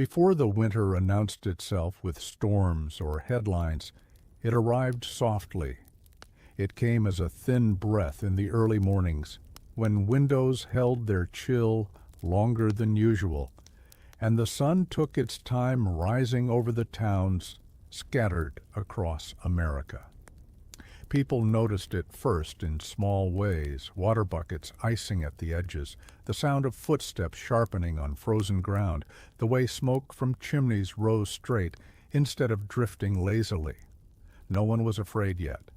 Before the winter announced itself with storms or headlines, it arrived softly. It came as a thin breath in the early mornings, when windows held their chill longer than usual, and the sun took its time rising over the towns scattered across America. People noticed it first in small ways, water buckets icing at the edges, the sound of footsteps sharpening on frozen ground, the way smoke from chimneys rose straight instead of drifting lazily. No one was afraid yet.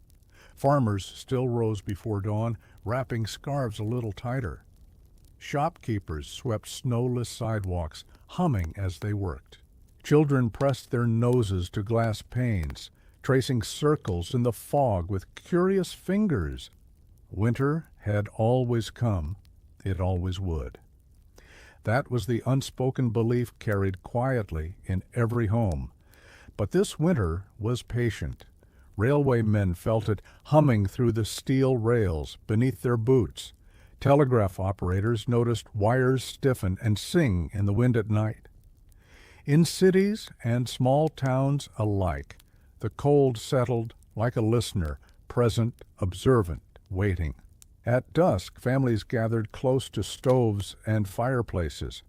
Farmers still rose before dawn, wrapping scarves a little tighter. Shopkeepers swept snowless sidewalks, humming as they worked. Children pressed their noses to glass panes, tracing circles in the fog with curious fingers. Winter had always come. It always would. That was the unspoken belief carried quietly in every home. But this winter was patient. Railway men felt it humming through the steel rails beneath their boots. Telegraph operators noticed wires stiffen and sing in the wind at night. In cities and small towns alike, the cold settled like a listener, present, observant, waiting. At dusk, families gathered close to stoves and fireplaces.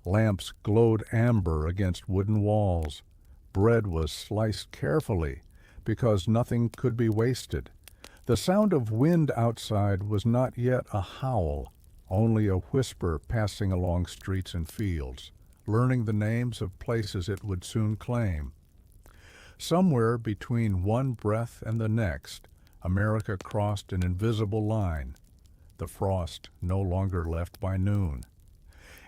Lamps glowed amber against wooden walls. Bread was sliced carefully because nothing could be wasted. The sound of wind outside was not yet a howl, only a whisper passing along streets and fields, learning the names of places it would soon claim. Somewhere between one breath and the next, America crossed an invisible line. The frost no longer left by noon,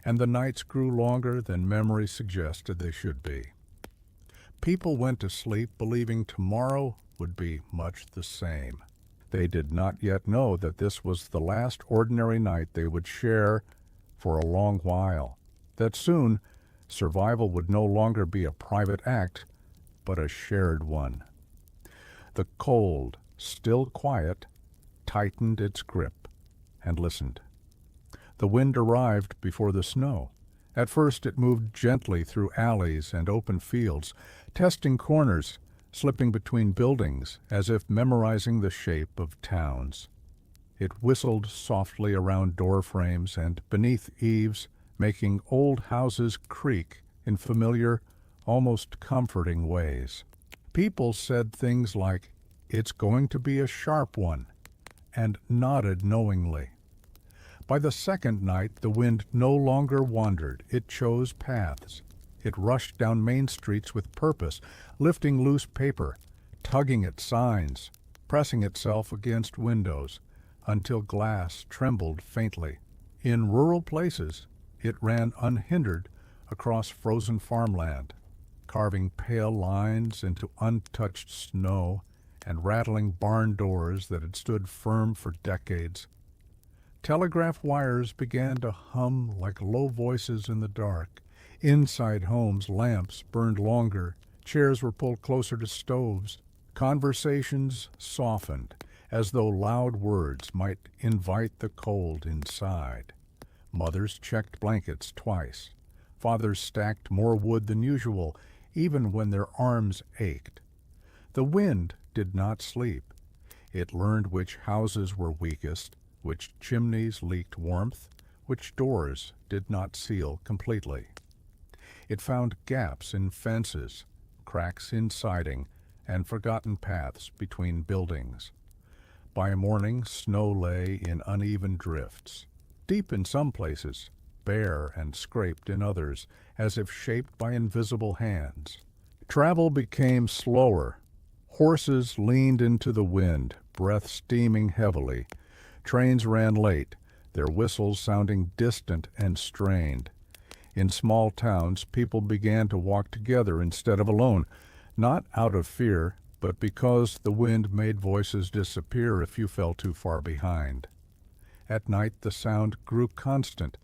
and the nights grew longer than memory suggested they should be. People went to sleep believing tomorrow would be much the same. They did not yet know that this was the last ordinary night they would share for a long while, that soon survival would no longer be a private act, but a shared one. The cold, still quiet, tightened its grip and listened. The wind arrived before the snow. At first it moved gently through alleys and open fields, testing corners, slipping between buildings as if memorizing the shape of towns. It whistled softly around door frames and beneath eaves, making old houses creak in familiar, almost comforting ways. People said things like, "It's going to be a sharp one," and nodded knowingly. By the second night, the wind no longer wandered. It chose paths. It rushed down main streets with purpose, lifting loose paper, tugging at signs, pressing itself against windows, until glass trembled faintly. In rural places, it ran unhindered across frozen farmland, carving pale lines into untouched snow and rattling barn doors that had stood firm for decades. Telegraph wires began to hum like low voices in the dark. Inside homes, lamps burned longer, chairs were pulled closer to stoves. Conversations softened, as though loud words might invite the cold inside. Mothers checked blankets twice. Fathers stacked more wood than usual, even when their arms ached. The wind did not sleep. It learned which houses were weakest, which chimneys leaked warmth, which doors did not seal completely. It found gaps in fences, cracks in siding, and forgotten paths between buildings. By morning, snow lay in uneven drifts, deep in some places, bare and scraped in others, as if shaped by invisible hands. Travel became slower. Horses leaned into the wind, breath steaming heavily. Trains ran late, their whistles sounding distant and strained. In small towns, people began to walk together instead of alone, not out of fear, but because the wind made voices disappear if you fell too far behind. At night the sound grew constant,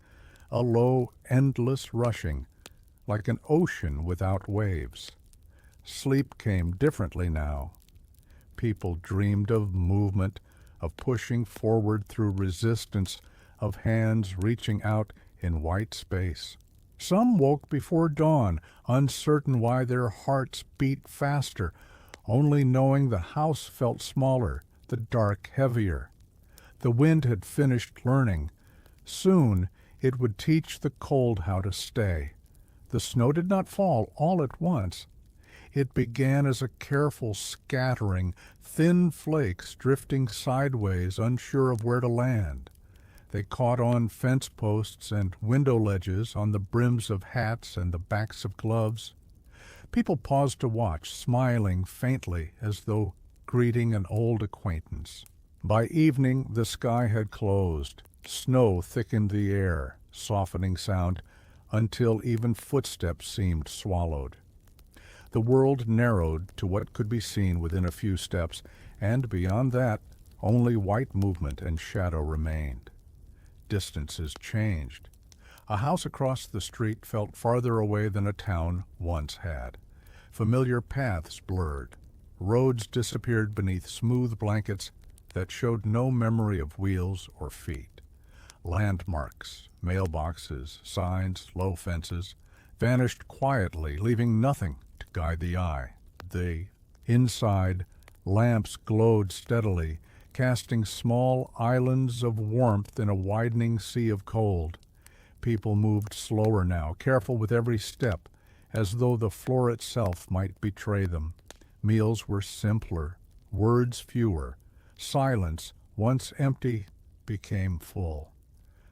a low, endless rushing, like an ocean without waves. Sleep came differently now. People dreamed of movement, of pushing forward through resistance, of hands reaching out in white space. Some woke before dawn, uncertain why their hearts beat faster, only knowing the house felt smaller, the dark heavier. The wind had finished learning. Soon it would teach the cold how to stay. The snow did not fall all at once. It began as a careful scattering, thin flakes drifting sideways, unsure of where to land. They caught on fence posts and window ledges, on the brims of hats and the backs of gloves. People paused to watch, smiling faintly as though greeting an old acquaintance. By evening the sky had closed. Snow thickened the air, softening sound, until even footsteps seemed swallowed. The world narrowed to what could be seen within a few steps, and beyond that, only white movement and shadow remained. Distances changed. A house across the street felt farther away than a town once had. Familiar paths blurred. Roads disappeared beneath smooth blankets that showed no memory of wheels or feet. Landmarks, mailboxes, signs, low fences, vanished quietly, leaving nothing to guide the eye. Inside, lamps glowed steadily, casting small islands of warmth in a widening sea of cold. People moved slower now, careful with every step, as though the floor itself might betray them. Meals were simpler, words fewer. Silence, once empty, became full.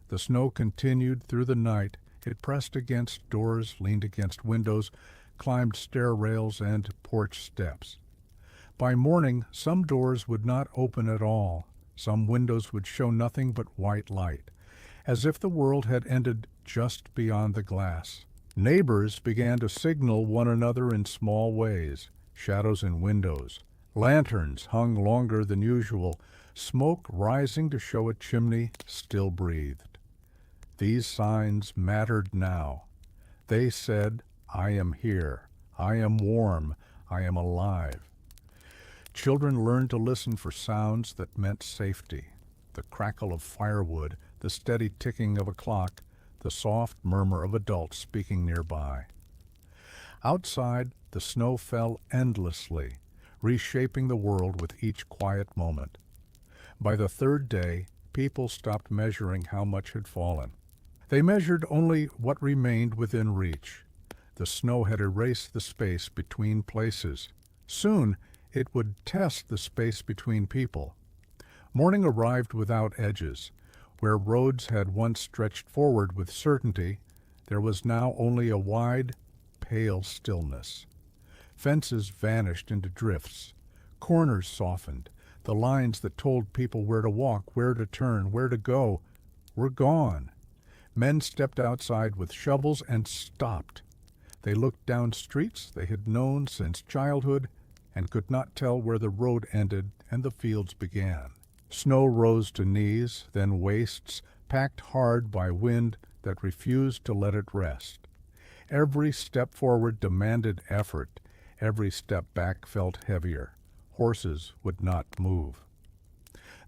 The snow continued through the night. It pressed against doors, leaned against windows, climbed stair rails and porch steps. By morning, some doors would not open at all. Some windows would show nothing but white light, as if the world had ended just beyond the glass. Neighbors began to signal one another in small ways. Shadows in windows. Lanterns hung longer than usual, smoke rising to show a chimney still breathed. These signs mattered now. They said, "I am here. I am warm. I am alive." Children learned to listen for sounds that meant safety. The crackle of firewood, the steady ticking of a clock, the soft murmur of adults speaking nearby. Outside, the snow fell endlessly, reshaping the world with each quiet moment. By the third day, people stopped measuring how much had fallen. They measured only what remained within reach. The snow had erased the space between places. Soon, it would test the space between people. Morning arrived without edges. Where roads had once stretched forward with certainty, there was now only a wide, pale stillness. Fences vanished into drifts. Corners softened. The lines that told people where to walk, where to turn, where to go, were gone. Men stepped outside with shovels and stopped. They looked down streets they had known since childhood and could not tell where the road ended and the fields began. Snow rose to knees, then waists, packed hard by wind that refused to let it rest. Every step forward demanded effort. Every step back felt heavier. Horses would not move.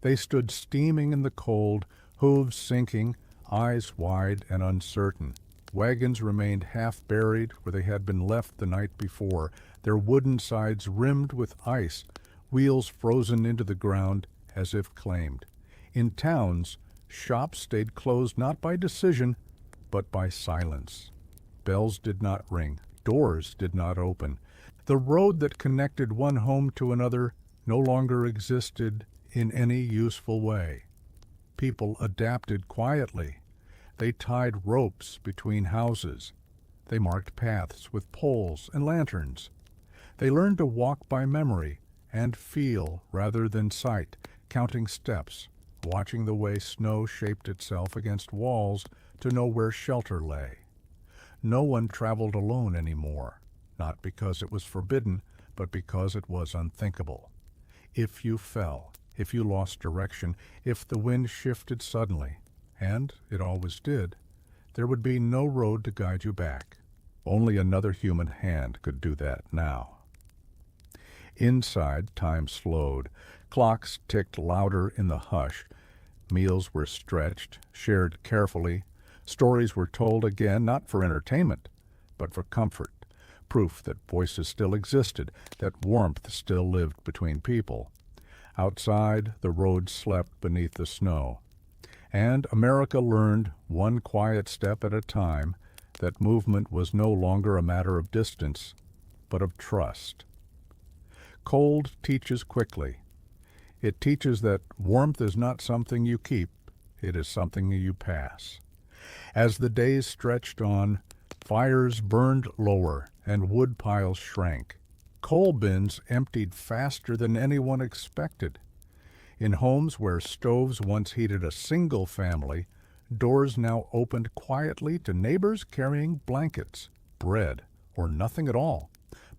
They stood steaming in the cold, hooves sinking, eyes wide and uncertain. Wagons remained half buried where they had been left the night before, their wooden sides rimmed with ice, wheels frozen into the ground as if claimed. In towns, shops stayed closed not by decision, but by silence. Bells did not ring. Doors did not open. The road that connected one home to another no longer existed in any useful way. People adapted quietly. They tied ropes between houses. They marked paths with poles and lanterns. They learned to walk by memory and feel rather than sight, counting steps, watching the way snow shaped itself against walls to know where shelter lay. No one traveled alone anymore, not because it was forbidden, but because it was unthinkable. If you fell, if you lost direction, if the wind shifted suddenly, and it always did, there would be no road to guide you back. Only another human hand could do that now. Inside, time slowed. Clocks ticked louder in the hush. Meals were stretched, shared carefully. Stories were told again, not for entertainment, but for comfort, proof that voices still existed, that warmth still lived between people. Outside, the roads slept beneath the snow. And America learned, one quiet step at a time, that movement was no longer a matter of distance, but of trust. Cold teaches quickly. It teaches that warmth is not something you keep, it is something you pass. As the days stretched on, fires burned lower and wood piles shrank. Coal bins emptied faster than anyone expected. In homes where stoves once heated a single family, doors now opened quietly to neighbors carrying blankets, bread, or nothing at all,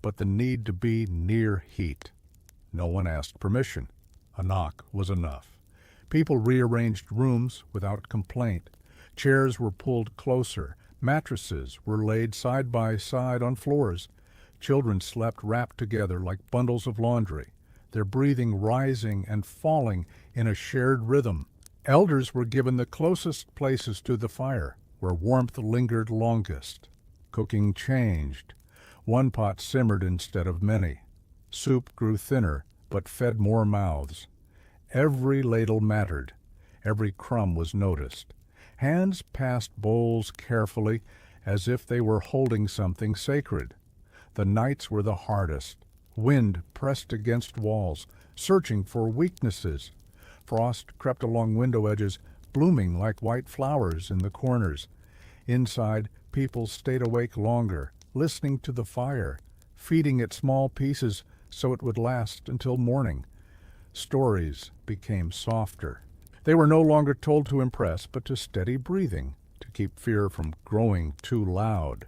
but the need to be near heat. No one asked permission. A knock was enough. People rearranged rooms without complaint. Chairs were pulled closer. Mattresses were laid side by side on floors. Children slept wrapped together like bundles of laundry, their breathing rising and falling in a shared rhythm. Elders were given the closest places to the fire, where warmth lingered longest. Cooking changed. One pot simmered instead of many. Soup grew thinner, but fed more mouths. Every ladle mattered. Every crumb was noticed. Hands passed bowls carefully, as if they were holding something sacred. The nights were the hardest. Wind pressed against walls, searching for weaknesses. Frost crept along window edges, blooming like white flowers in the corners. Inside, people stayed awake longer, listening to the fire, feeding it small pieces so it would last until morning. Stories became softer. They were no longer told to impress, but to steady breathing, to keep fear from growing too loud.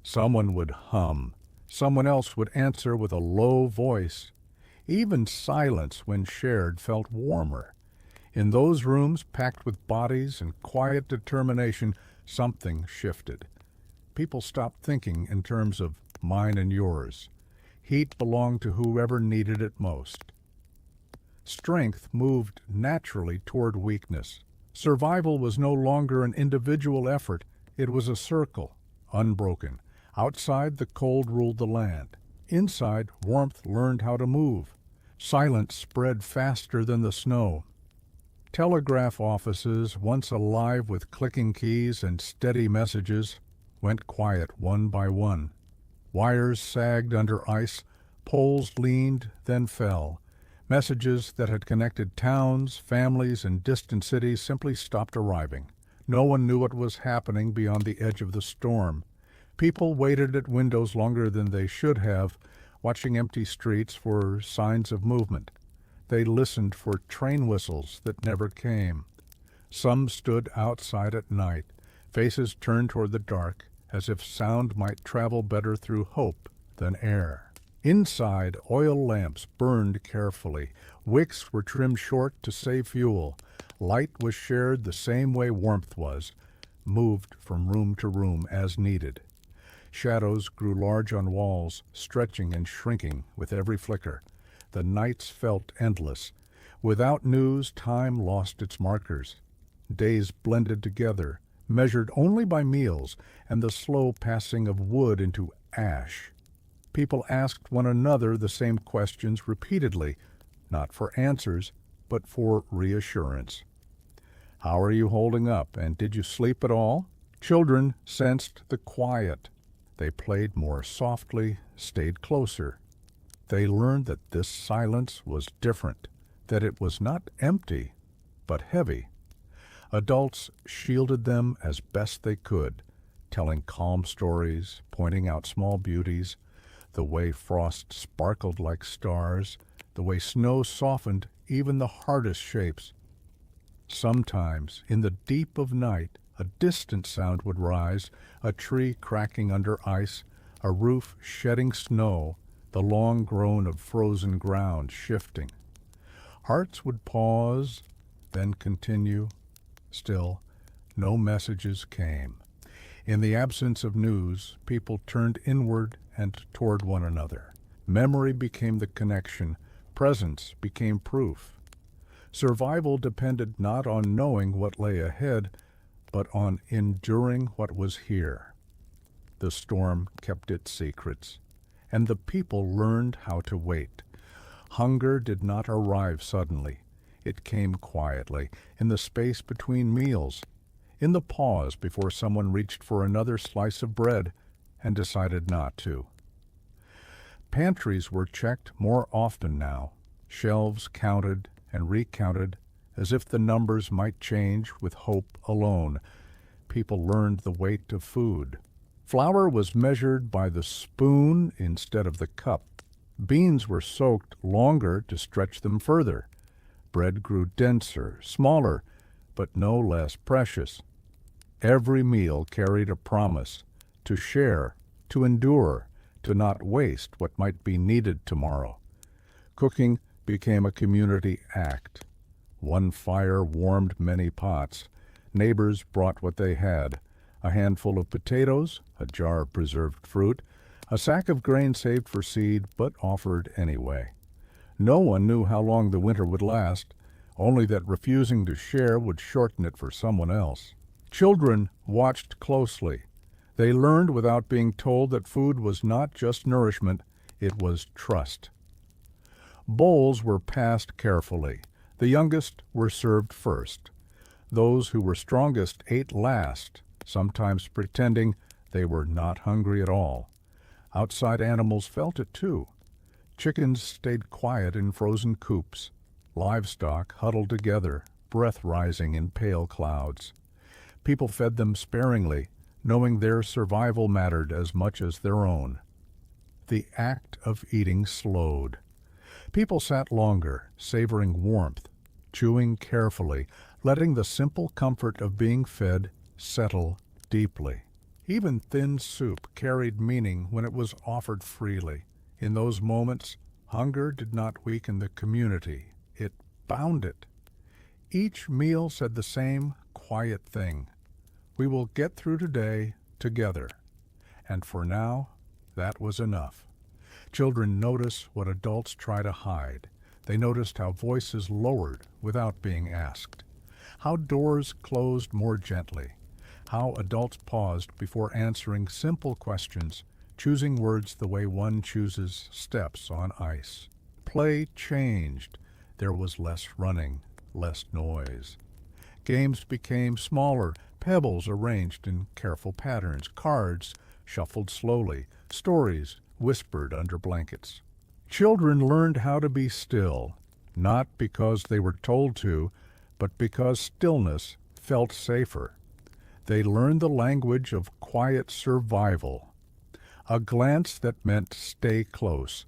Someone would hum. Someone else would answer with a low voice. Even silence, when shared, felt warmer. In those rooms, packed with bodies and quiet determination, something shifted. People stopped thinking in terms of mine and yours. Heat belonged to whoever needed it most. Strength moved naturally toward weakness. Survival was no longer an individual effort. It was a circle, unbroken. Outside, the cold ruled the land. Inside, warmth learned how to move. Silence spread faster than the snow. Telegraph offices, once alive with clicking keys and steady messages, went quiet one by one. Wires sagged under ice, poles leaned, then fell. Messages that had connected towns, families, and distant cities simply stopped arriving. No one knew what was happening beyond the edge of the storm. People waited at windows longer than they should have, watching empty streets for signs of movement. They listened for train whistles that never came. Some stood outside at night, faces turned toward the dark, as if sound might travel better through hope than air. Inside, oil lamps burned carefully. Wicks were trimmed short to save fuel. Light was shared the same way warmth was, moved from room to room as needed. Shadows grew large on walls, stretching and shrinking with every flicker. The nights felt endless. Without news, time lost its markers. Days blended together, measured only by meals and the slow passing of wood into ash. People asked one another the same questions repeatedly, not for answers, but for reassurance. How are you holding up, and did you sleep at all? Children sensed the quiet. They played more softly, stayed closer. They learned that this silence was different, that it was not empty, but heavy. Adults shielded them as best they could, telling calm stories, pointing out small beauties, the way frost sparkled like stars, the way snow softened even the hardest shapes. Sometimes, in the deep of night, a distant sound would rise, a tree cracking under ice, a roof shedding snow, the long groan of frozen ground shifting. Hearts would pause, then continue. Still, no messages came. In the absence of news, people turned inward and toward one another. Memory became the connection. Presence became proof. Survival depended not on knowing what lay ahead, but on enduring what was here. The storm kept its secrets, and the people learned how to wait. Hunger did not arrive suddenly. It came quietly, in the space between meals, in the pause before someone reached for another slice of bread and decided not to. Pantries were checked more often now, shelves counted and recounted as if the numbers might change with hope alone. People learned the weight of food. Flour was measured by the spoon instead of the cup. Beans were soaked longer to stretch them further. Bread grew denser, smaller, but no less precious. Every meal carried a promise to share, to endure, to not waste what might be needed tomorrow. Cooking became a community act. One fire warmed many pots. Neighbors brought what they had: a handful of potatoes, a jar of preserved fruit, a sack of grain saved for seed but offered anyway. No one knew how long the winter would last, only that refusing to share would shorten it for someone else. Children watched closely. They learned without being told that food was not just nourishment, it was trust. Bowls were passed carefully. The youngest were served first. Those who were strongest ate last, sometimes pretending they were not hungry at all. Outside animals felt it too. Chickens stayed quiet in frozen coops. Livestock huddled together, breath rising in pale clouds. People fed them sparingly, knowing their survival mattered as much as their own. The act of eating slowed. People sat longer, savoring warmth, chewing carefully, letting the simple comfort of being fed settle deeply. Even thin soup carried meaning when it was offered freely. In those moments, hunger did not weaken the community, it bound it. Each meal said the same quiet thing: we will get through today together. And for now, that was enough. Children notice what adults try to hide. They noticed how voices lowered without being asked, how doors closed more gently, how adults paused before answering simple questions, choosing words the way one chooses steps on ice. Play changed. There was less running, less noise. Games became smaller, pebbles arranged in careful patterns, cards shuffled slowly, stories whispered under blankets. Children learned how to be still, not because they were told to, but because stillness felt safer. They learned the language of quiet survival. A glance that meant stay close,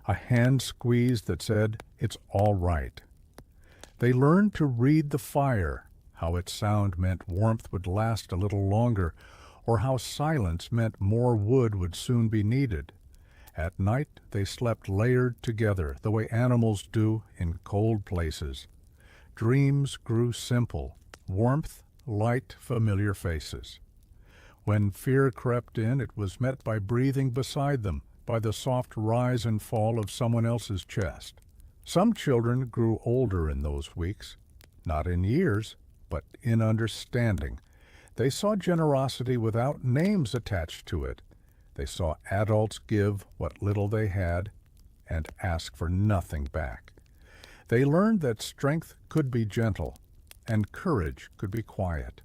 a hand squeeze that said it's all right. They learned to read the fire, how its sound meant warmth would last a little longer, or how silence meant more wood would soon be needed. At night they slept layered together, the way animals do in cold places. Dreams grew simple: warmth, light, familiar faces. When fear crept in, it was met by breathing beside them, by the soft rise and fall of someone else's chest. Some children grew older in those weeks, not in years, but in understanding. They saw generosity without names attached to it. They saw adults give what little they had and ask for nothing back. They learned that strength could be gentle and courage could be quiet.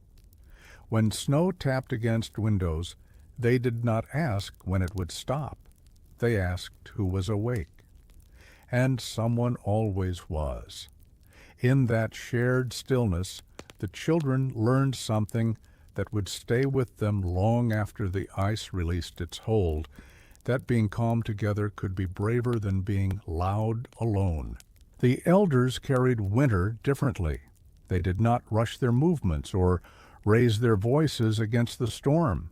When snow tapped against windows, they did not ask when it would stop. They asked who was awake. And someone always was. In that shared stillness, the children learned something that would stay with them long after the ice released its hold, that being calm together could be braver than being loud alone. The elders carried winter differently. They did not rush their movements or raise their voices against the storm.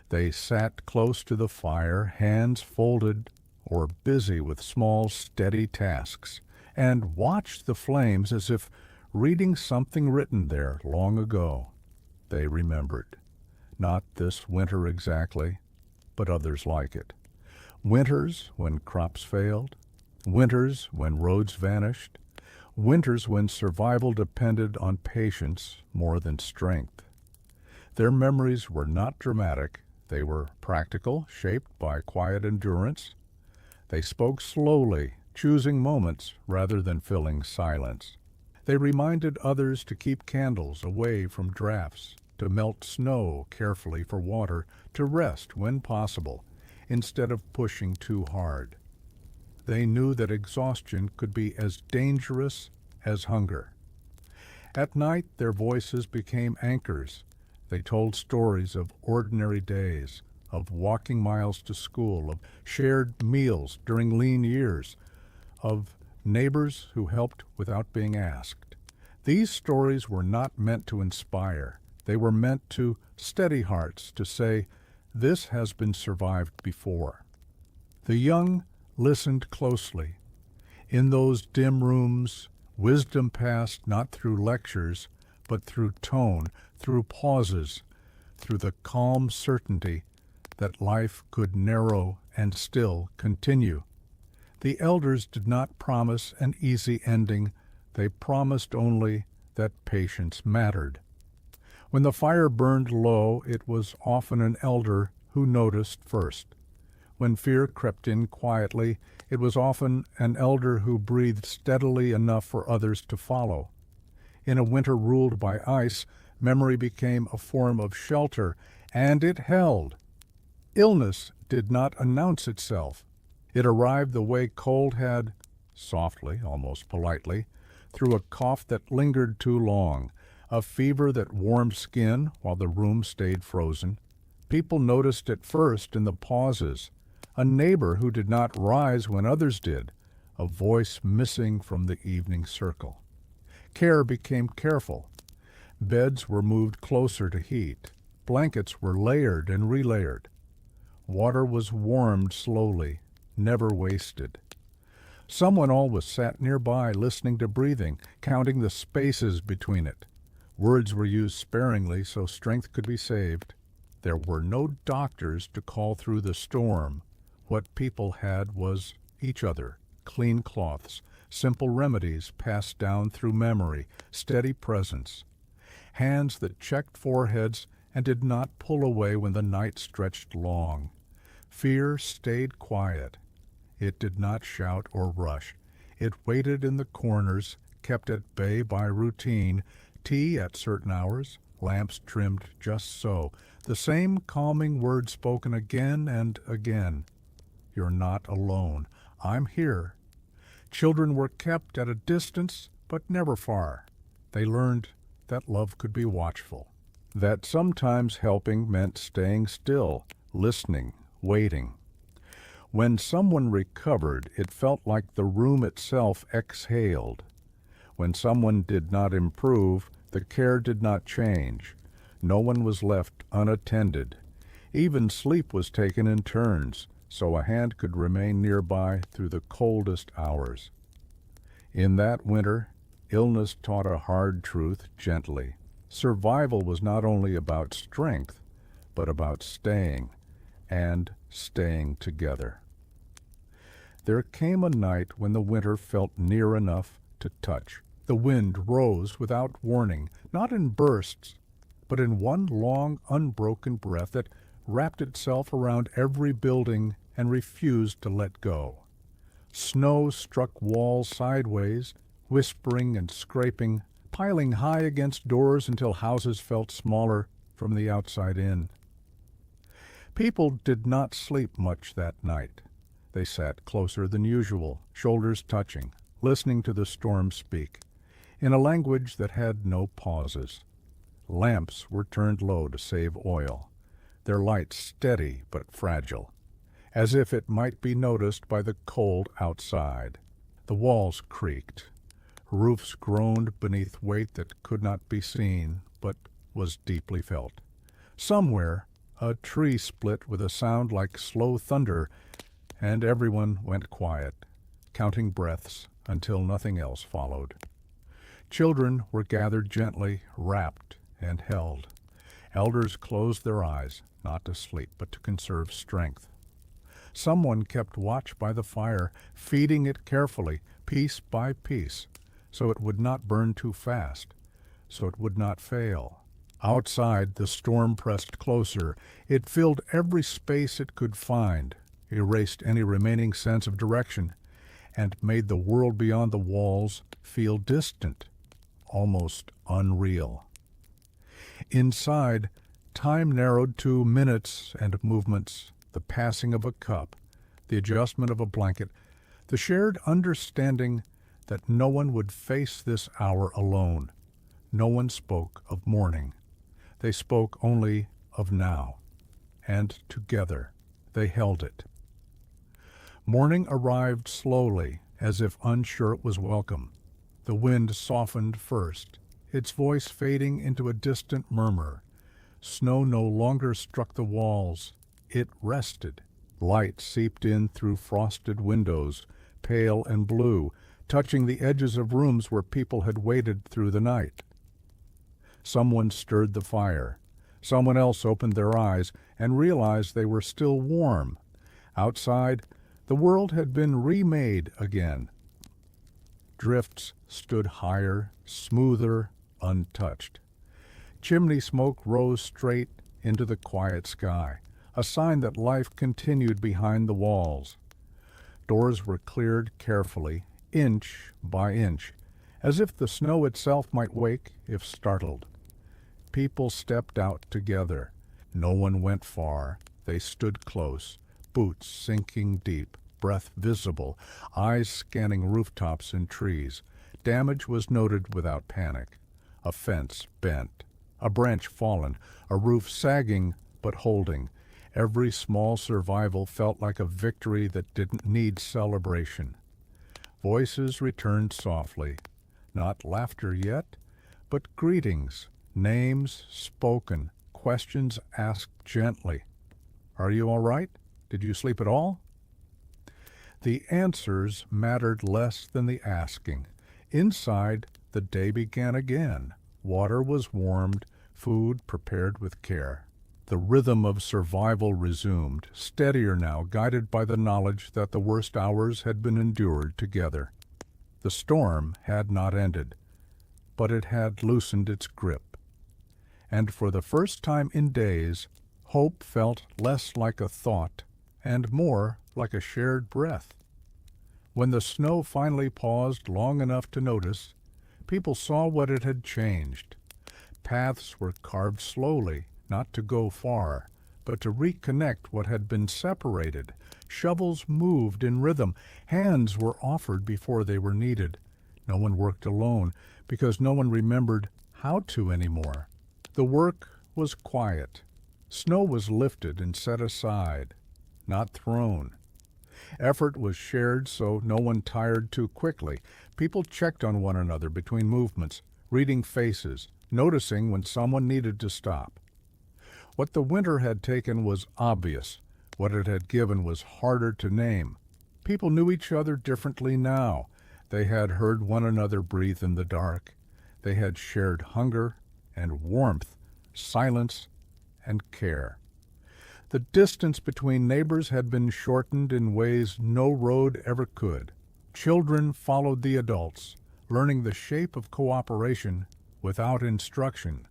They sat close to the fire, hands folded or busy with small, steady tasks, and watched the flames as if reading something written there long ago. They remembered. Not this winter exactly, but others like it. Winters when crops failed, winters when roads vanished, winters when survival depended on patience more than strength. Their memories were not dramatic. They were practical, shaped by quiet endurance. They spoke slowly, choosing moments rather than filling silence. They reminded others to keep candles away from drafts, to melt snow carefully for water, to rest when possible, instead of pushing too hard. They knew that exhaustion could be as dangerous as hunger. At night, their voices became anchors. They told stories of ordinary days, of walking miles to school, of shared meals during lean years, of neighbors who helped without being asked. These stories were not meant to inspire. They were meant to steady hearts, to say, "This has been survived before." The young listened closely. In those dim rooms, wisdom passed not through lectures, but through tone, through pauses, through the calm certainty that life could narrow and still continue. The elders did not promise an easy ending. They promised only that patience mattered. When the fire burned low, it was often an elder who noticed first. When fear crept in quietly, it was often an elder who breathed steadily enough for others to follow. In a winter ruled by ice, memory became a form of shelter, and it held. Illness did not announce itself. It arrived the way cold had, softly, almost politely, through a cough that lingered too long, a fever that warmed skin while the room stayed frozen. People noticed it first in the pauses, a neighbor who did not rise when others did, a voice missing from the evening circle. Care became careful. Beds were moved closer to heat. Blankets were layered and relayered. Water was warmed slowly, never wasted. Someone always sat nearby, listening to breathing, counting the spaces between it. Words were used sparingly so strength could be saved. There were no doctors to call through the storm. What people had was each other, clean cloths, simple remedies passed down through memory, steady presence. Hands that checked foreheads and did not pull away when the night stretched long. Fear stayed quiet. It did not shout or rush. It waited in the corners, kept at bay by routine, tea at certain hours, lamps trimmed just so, the same calming words spoken again and again. "You're not alone. I'm here." Children were kept at a distance, but never far. They learned that love could be watchful, that sometimes helping meant staying still, listening, waiting. When someone recovered, it felt like the room itself exhaled. When someone did not improve, the care did not change. No one was left unattended. Even sleep was taken in turns, so a hand could remain nearby through the coldest hours. In that winter, illness taught a hard truth gently. Survival was not only about strength, but about staying, and staying together. There came a night when the winter felt near enough to touch. The wind rose without warning, not in bursts, but in one long, unbroken breath that wrapped itself around every building and refused to let go. Snow struck walls sideways, whispering and scraping, piling high against doors until houses felt smaller from the outside in. People did not sleep much that night. They sat closer than usual, shoulders touching, listening to the storm speak, in a language that had no pauses. Lamps were turned low to save oil, their light steady but fragile, as if it might be noticed by the cold outside. The walls creaked. Roofs groaned beneath weight that could not be seen, but was deeply felt. Somewhere, a tree split with a sound like slow thunder, and everyone went quiet, counting breaths until nothing else followed. Children were gathered gently, wrapped and held. Elders closed their eyes, not to sleep, but to conserve strength. Someone kept watch by the fire, feeding it carefully, piece by piece, so it would not burn too fast, so it would not fail. Outside, the storm pressed closer. It filled every space it could find, erased any remaining sense of direction, and made the world beyond the walls feel distant, almost unreal. Inside, time narrowed to minutes and movements, the passing of a cup, the adjustment of a blanket, the shared understanding that no one would face this hour alone. No one spoke of mourning. They spoke only of now, and together they held it. Morning arrived slowly, as if unsure it was welcome. The wind softened first, its voice fading into a distant murmur. Snow no longer struck the walls. It rested. Light seeped in through frosted windows, pale and blue, touching the edges of rooms where people had waited through the night. Someone stirred the fire. Someone else opened their eyes and realized they were still warm. Outside, the world had been remade again. Drifts stood higher, smoother, untouched. Chimney smoke rose straight into the quiet sky, a sign that life continued behind the walls. Doors were cleared carefully, inch by inch, as if the snow itself might wake if startled. People stepped out together. No one went far. They stood close, boots sinking deep, breath visible, eyes scanning rooftops and trees. Damage was noted without panic. A fence bent, a branch fallen, a roof sagging but holding. Every small survival felt like a victory that didn't need celebration. Voices returned softly, not laughter yet, but greetings, names spoken, questions asked gently. Are you all right? Did you sleep at all? The answers mattered less than the asking. Inside, the day began again. Water was warmed, food prepared with care. The rhythm of survival resumed, steadier now, guided by the knowledge that the worst hours had been endured together. The storm had not ended, but it had loosened its grip. And for the first time in days, hope felt less like a thought and more like a shared breath. When the snow finally paused long enough to notice, people saw what it had changed. Paths were carved slowly, not to go far, but to reconnect what had been separated. Shovels moved in rhythm. Hands were offered before they were needed. No one worked alone, because no one remembered how to anymore. The work was quiet. Snow was lifted and set aside, not thrown. Effort was shared so no one tired too quickly. People checked on one another between movements, reading faces, noticing when someone needed to stop. What the winter had taken was obvious. What it had given was harder to name. People knew each other differently now. They had heard one another breathe in the dark. They had shared hunger and warmth, silence and care. The distance between neighbors had been shortened in ways no road ever could. Children followed the adults, learning the shape of cooperation without instruction.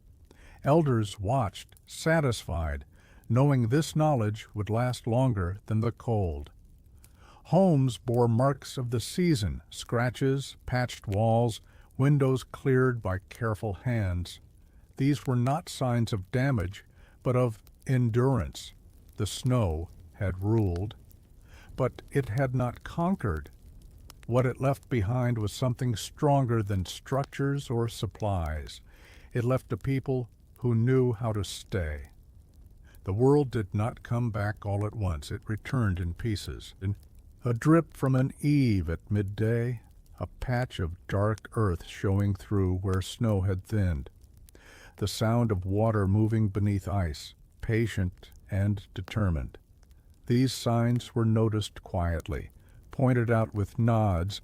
Elders watched, satisfied, knowing this knowledge would last longer than the cold. Homes bore marks of the season, scratches, patched walls, windows cleared by careful hands. These were not signs of damage, but of endurance. The snow had ruled, but it had not conquered. What it left behind was something stronger than structures or supplies. It left a people who knew how to stay. The world did not come back all at once. It returned in pieces. A drip from an eave at midday, a patch of dark earth showing through where snow had thinned. The sound of water moving beneath ice, patient and determined. These signs were noticed quietly, pointed out with nods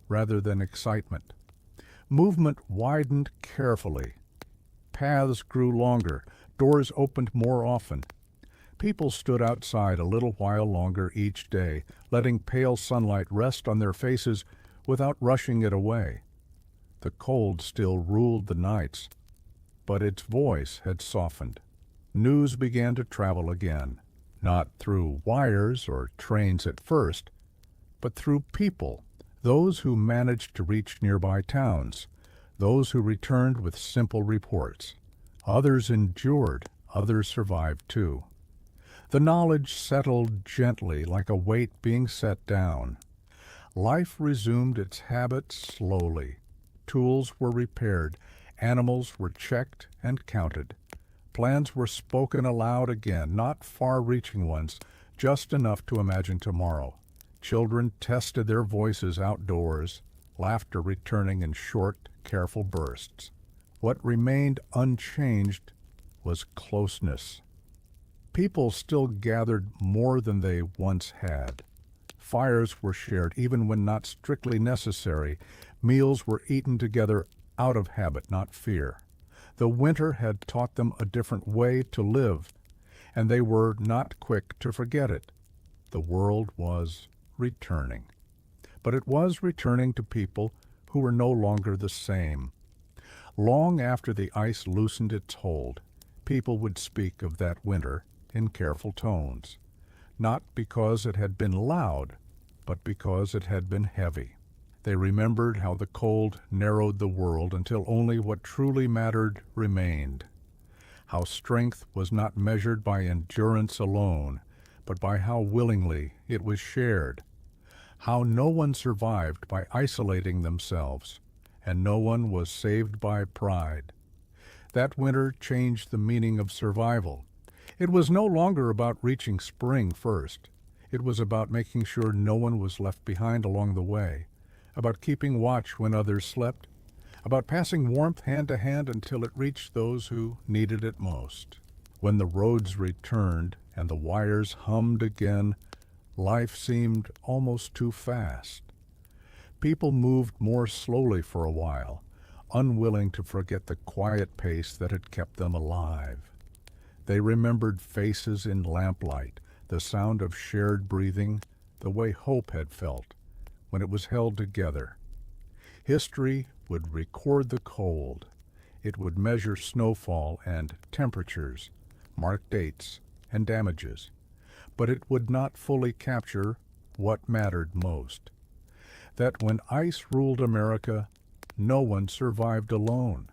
rather than excitement. Movement widened carefully. Paths grew longer, doors opened more often. People stood outside a little while longer each day, letting pale sunlight rest on their faces without rushing it away. The cold still ruled the nights, but its voice had softened. News began to travel again, not through wires or trains at first, but through people, those who managed to reach nearby towns, those who returned with simple reports. Others endured, others survived too. The knowledge settled gently like a weight being set down. Life resumed its habits slowly. Tools were repaired, animals were checked and counted. Plans were spoken aloud again, not far-reaching ones, just enough to imagine tomorrow. Children tested their voices outdoors, laughter returning in short, careful bursts. What remained unchanged was closeness. People still gathered more than they once had. Fires were shared even when not strictly necessary. Meals were eaten together out of habit, not fear. The winter had taught them a different way to live, and they were not quick to forget it. The world was returning. But it was returning to people who were no longer the same. Long after the ice loosened its hold, people would speak of that winter in careful tones, not because it had been loud, but because it had been heavy. They remembered how the cold narrowed the world until only what truly mattered remained, how strength was not measured by endurance alone, but by how willingly it was shared, how no one survived by isolating themselves, and no one was saved by pride. That winter changed the meaning of survival. It was no longer about reaching spring first. It was about making sure no one was left behind along the way, about keeping watch when others slept, about passing warmth hand to hand until it reached those who needed it most. When the roads returned and the wires hummed again, life seemed almost too fast. People moved more slowly for a while, unwilling to forget the quiet pace that had kept them alive. They remembered faces in lamplight, the sound of shared breathing, the way hope had felt when it was held together. History would record the cold. It would measure snowfall and temperatures, mark dates and damages. But it would not fully capture what mattered most. That when ice ruled America, no one survived alone.